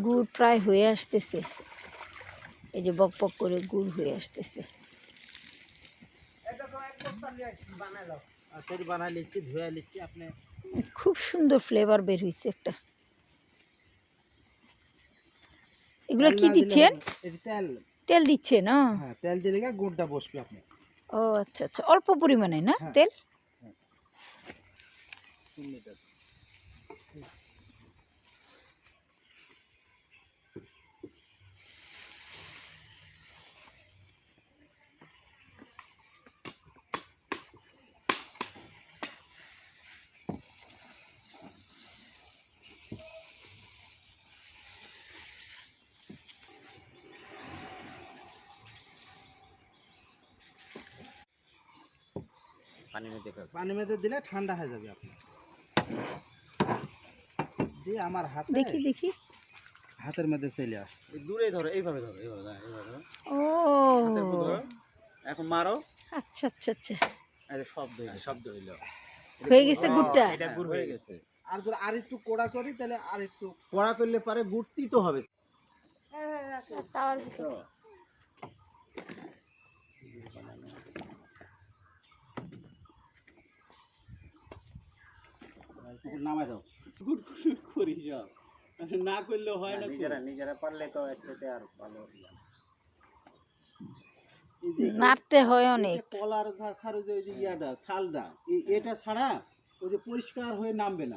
গুড় প্রায় হয়ে আসতেছে, এই যে বক বক করে গুড় হয়ে আসতেছে। খুব সুন্দর ফ্লেভার বের হয়েছে একটা। এগুলো কি দিচ্ছেন? তেল দিচ্ছে না? হ্যাঁ, তেল দিলে গুড়টা বসবে আপনি। ও আচ্ছা আচ্ছা, অল্প পরিমাণে না তেল? পানি মেতে দিলে ঠান্ডা হয়ে যাবে আপনার। দিয়ে আমার হাতে দেখি দেখি, হাতের মধ্যে চলে আসছে। দূরে ধরো, এইভাবে ধরো, এইভাবে ধরো। ও এখন মারো। আচ্ছা আচ্ছা আচ্ছা, শব্দ হইলো। হয়ে গেছে গুড়টা। এটা গুড় হয়ে গেছে। আর যদি আর একটু কোড়া করি তাহলে আর একটু কোড়া করলে পারে গুড় তিতো হবে। নামাই দাও। গুড় করি সব না করলে হয় না। নিজেরা পারলে তো একসাথে আর ভালো নাড়তে হয় অনেক। কলার ছাড়া যে ইয়াটা ছালটা এটা ছাড়া ওই যে পরিষ্কার হয়ে নামবে না।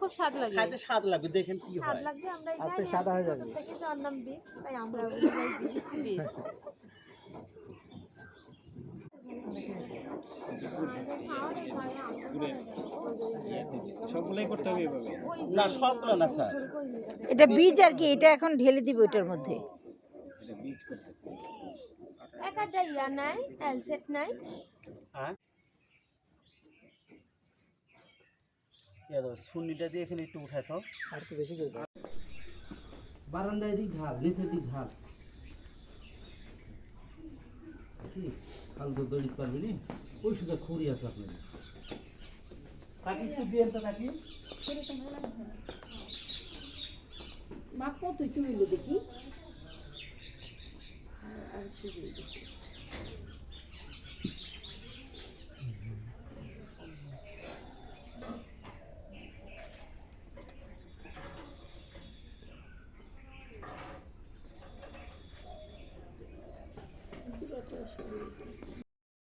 খুব স্বাদ লাগে, খাইতে স্বাদ লাগবে, দেখেন কি হয়। আস্তে সাদা হয়ে যাবে। সবগুলাই করতে হবে এভাবে না, সবগুলো না স্যার। এটা বীজ আর কি, এটা এখন ঢেলে দিব এটার মধ্যে। এটা বীজ করতেছে। একটা ইয়া নাই, এলসেট নাই। হ্যাঁ, সুন্নিটা দিয়ে এখানে একটু উঠাই তো, আর একটু বেশি করে দাও। বারান্দায় দিক ঢাল, নিচের দিক ঢাল। কি ফালতু দড়ি পারবি নি? ওই সুযোগ খুঁড়ি আছে আপনার কাকি, একটু দিয়ে তো কাকি। মা কত একটু হইলো দেখি।